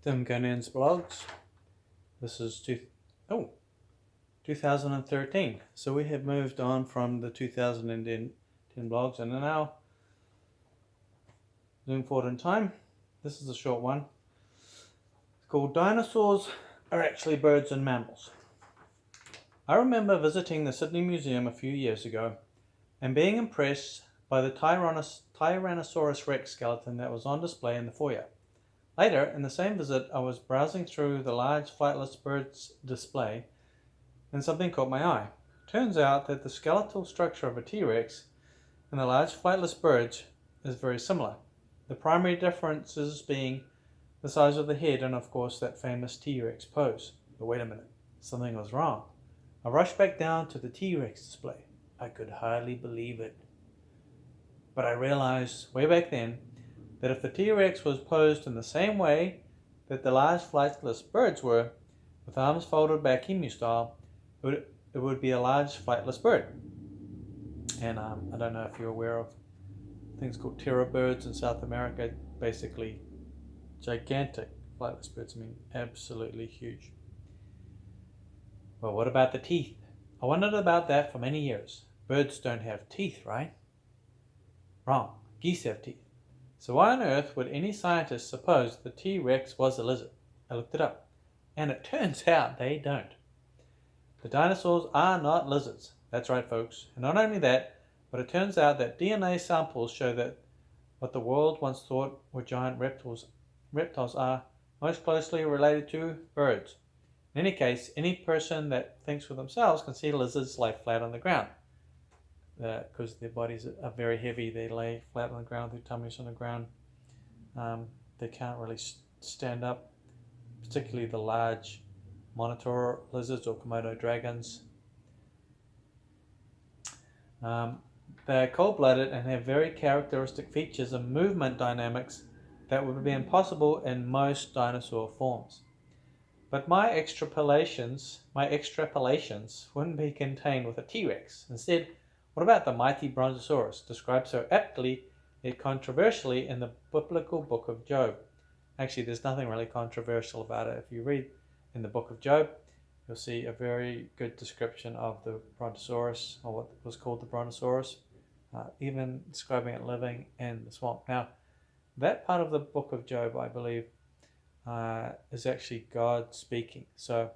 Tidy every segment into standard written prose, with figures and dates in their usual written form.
Tim Gunnion's blogs. This is 2013. So we have moved on from the 2010 blogs and are now moving forward in time. This is a short one. It's called Dinosaurs Are Actually Birds and Mammals. I remember visiting the Sydney Museum a few years ago and being impressed by the Tyrannosaurus Rex skeleton that was on display in the foyer. Later, in the same visit, I was browsing through the large flightless birds display and something caught my eye. Turns out that the skeletal structure of a T-Rex and the large flightless birds is very similar. The primary differences being the size of the head and of course that famous T-Rex pose. But wait a minute, something was wrong. I rushed back down to the T-Rex display. I could hardly believe it. But I realized way back then that if the T-Rex was posed in the same way that the large flightless birds were, with arms folded back emu style, it would be a large flightless bird. And I don't know if you're aware of things called terror birds in South America, basically gigantic flightless birds. I mean, absolutely huge. Well, what about the teeth? I wondered about that for many years. Birds don't have teeth, right? Wrong. Geese have teeth. So why on earth would any scientist suppose the T-Rex was a lizard? I looked it up, and it turns out they don't. The dinosaurs are not lizards. That's right, folks. And not only that, but it turns out that DNA samples show that what the world once thought were giant reptiles are most closely related to birds. In any case, any person that thinks for themselves can see lizards lie flat on the ground. Because their bodies are very heavy, they lay flat on the ground, their tummies on the ground. They can't really stand up, particularly the large monitor lizards or Komodo dragons. They're cold-blooded and have very characteristic features and movement dynamics that would be impossible in most dinosaur forms. But my extrapolations wouldn't be contained with a T-Rex. Instead, what about the mighty Brontosaurus, described so aptly yet controversially in the biblical book of Job? Actually, there's nothing really controversial about it. If you read in the book of Job, you'll see a very good description of the Brontosaurus, or what was called the Brontosaurus, even describing it living in the swamp. Now, that part of the book of Job, I believe, is actually God speaking. So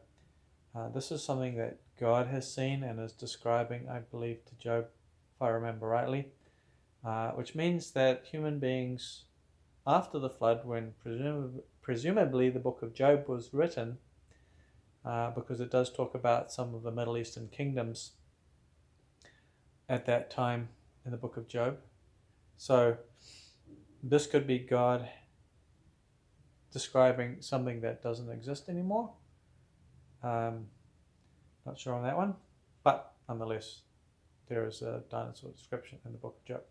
this is something that God has seen and is describing, I believe, to Job, if I remember rightly, which means that human beings, after the flood, when presumably the book of Job was written, because it does talk about some of the Middle Eastern kingdoms at that time in the book of Job. So this could be God describing something that doesn't exist anymore. Not sure on that one, but nonetheless, there is a dinosaur description in the book of Job.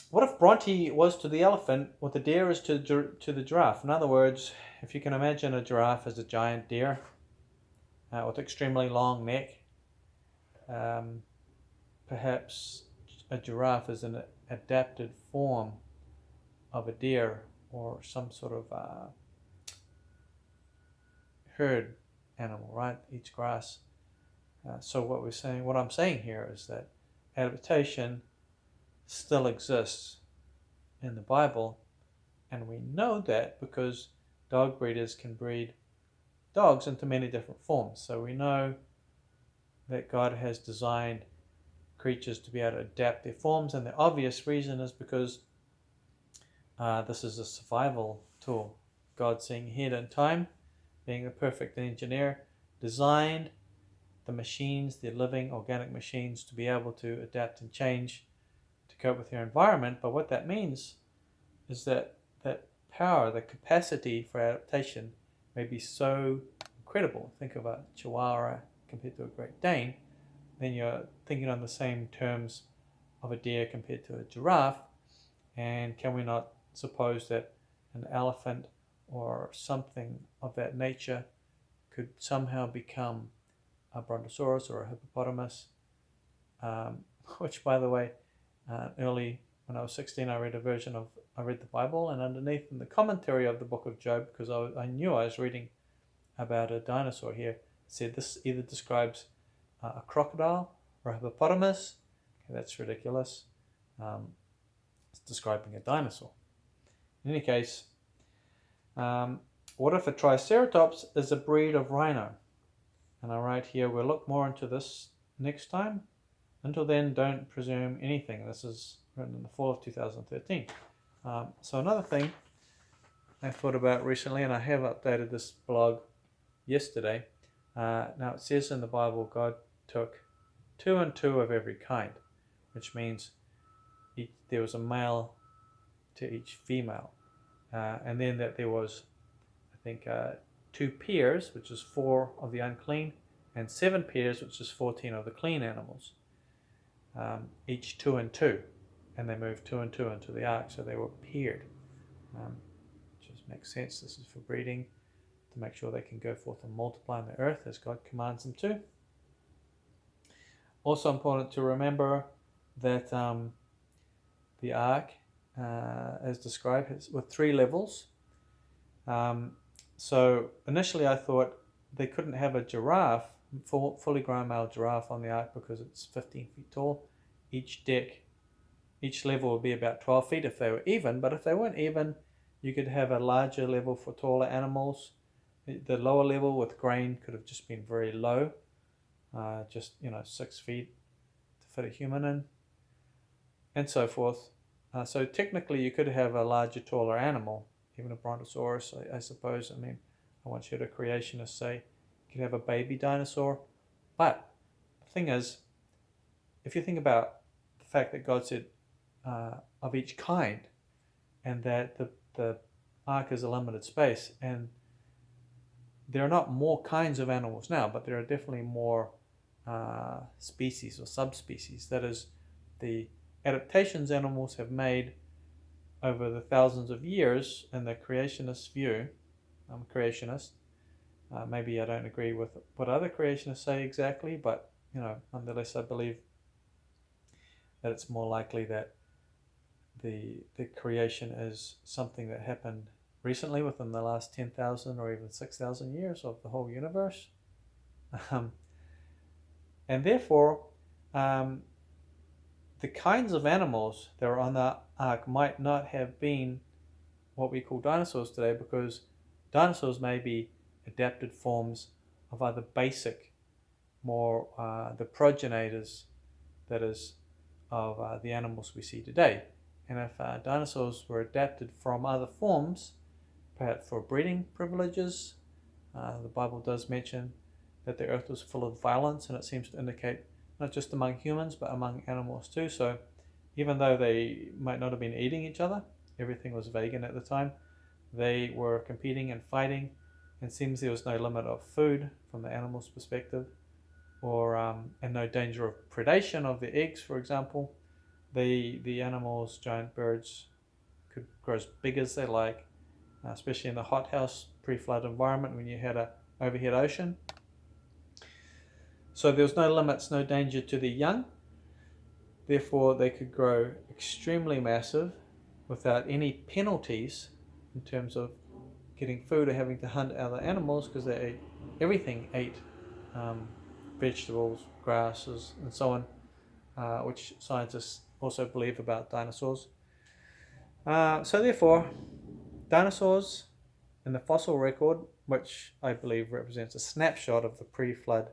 What if Bronte was to the elephant what the deer is to the giraffe? In other words, if you can imagine a giraffe as a giant deer with extremely long neck, perhaps a giraffe is an adapted form of a deer or some sort of herd animal, right? Eats grass. So what I'm saying here is that adaptation still exists in the Bible, and we know that because dog breeders can breed dogs into many different forms. So we know that God has designed creatures to be able to adapt their forms, and the obvious reason is because this is a survival tool. God, seeing ahead in time, being a perfect engineer, designed the machines, the living organic machines, to be able to adapt and change to cope with their environment. But what that means is that power, the capacity for adaptation may be so incredible. Think of a Chihuahua compared to a Great Dane, then you're thinking on the same terms of a deer compared to a giraffe. And can we not suppose that an elephant or something of that nature could somehow become a brontosaurus or a hippopotamus? Which, by the way, early when I was 16, I read a version of I read the Bible, and underneath in the commentary of the book of Job, because I knew I was reading about a dinosaur here, it said this either describes a crocodile or a hippopotamus. Okay, that's ridiculous. It's describing a dinosaur. In any case, what if a Triceratops is a breed of rhino? And I write here, we'll look more into this next time. Until then, don't presume anything. This is written in the fall of 2013. So another thing I thought about recently, and I have updated this blog yesterday. Now it says in the Bible, God took 2 and 2 of every kind, which means there was a male to each female. And then that there was, I think, 2 pairs, which is 4 of the unclean, and 7 pairs, which is 14 of the clean animals. Each 2 and 2, and they moved 2 and 2 into the ark, so they were paired. Just makes sense. This is for breeding, to make sure they can go forth and multiply on the earth as God commands them to. Also important to remember that the ark, as described, with 3 levels. So initially I thought they couldn't have a giraffe, fully grown male giraffe on the ark because it's 15 feet tall. Each level would be about 12 feet if they were even, but if they weren't even, you could have a larger level for taller animals. The lower level with grain could have just been very low, just 6 feet to fit a human in, and so forth. So technically you could have a larger, taller animal, even a brontosaurus, I suppose. I mean, I once heard a creationist say you could have a baby dinosaur. But the thing is, if you think about the fact that God said of each kind, and that the ark is a limited space, and there are not more kinds of animals now, but there are definitely more species or subspecies. That is, the adaptations animals have made over the thousands of years in the creationist view. I'm a creationist. Maybe I don't agree with what other creationists say exactly, but nonetheless I believe that it's more likely that the creation is something that happened recently within the last 10,000 or even 6,000 years of the whole universe. And therefore, the kinds of animals that are on the ark might not have been what we call dinosaurs today, because dinosaurs may be adapted forms of other basic, more the progenitors, that is, of the animals we see today. And if dinosaurs were adapted from other forms, perhaps for breeding privileges, the Bible does mention that the earth was full of violence, and it seems to indicate not just among humans but among animals too. So even though they might not have been eating each other, everything was vegan at the time, they were competing and fighting, and seems there was no limit of food from the animal's perspective, or and no danger of predation of the eggs, for example. The animals, giant birds, could grow as big as they like, especially in the hothouse pre-flood environment when you had an overhead ocean. So there was no limits, no danger to the young. Therefore, they could grow extremely massive without any penalties in terms of getting food or having to hunt other animals, because they ate everything, vegetables, grasses, and so on, which scientists also believe about dinosaurs. So therefore, dinosaurs in the fossil record, which I believe represents a snapshot of the pre-flood,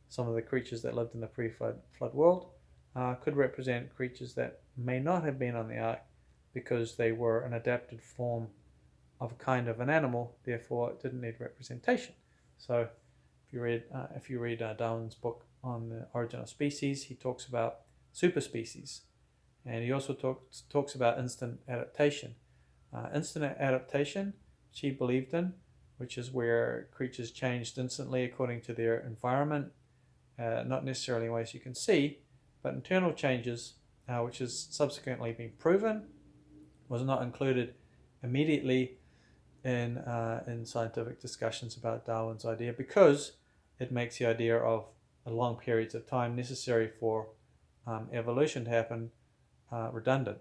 some of the creatures that lived in the pre-flood world, could represent creatures that may not have been on the ark because they were an adapted form of a kind of an animal, therefore it didn't need representation. So if you read Darwin's book on the origin of species, he talks about superspecies, and he also talks about instant adaptation. Instant adaptation, which he believed in, which is where creatures changed instantly according to their environment, not necessarily in ways you can see, but internal changes, which has subsequently been proven, was not included immediately in scientific discussions about Darwin's idea, because it makes the idea of long periods of time necessary for evolution to happen redundant.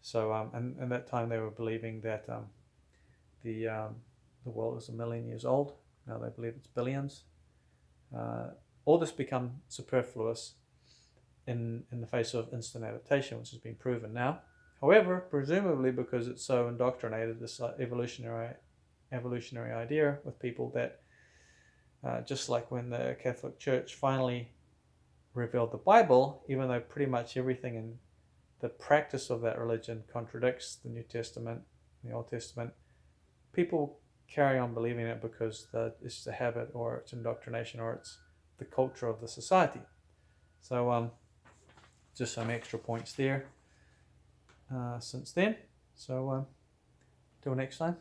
So and that time they were believing that the world is 1 million years old. Now they believe it's billions. All this become superfluous in the face of instant adaptation, which has been proven now. However, presumably because it's so indoctrinated, this evolutionary idea with people, that just like when the Catholic Church finally revealed the Bible, even though pretty much everything in the practice of that religion contradicts the New Testament, the Old Testament, people carry on believing it because it's just a habit, or it's indoctrination, or it's the culture of the society. So just some extra points there since then. So till next time.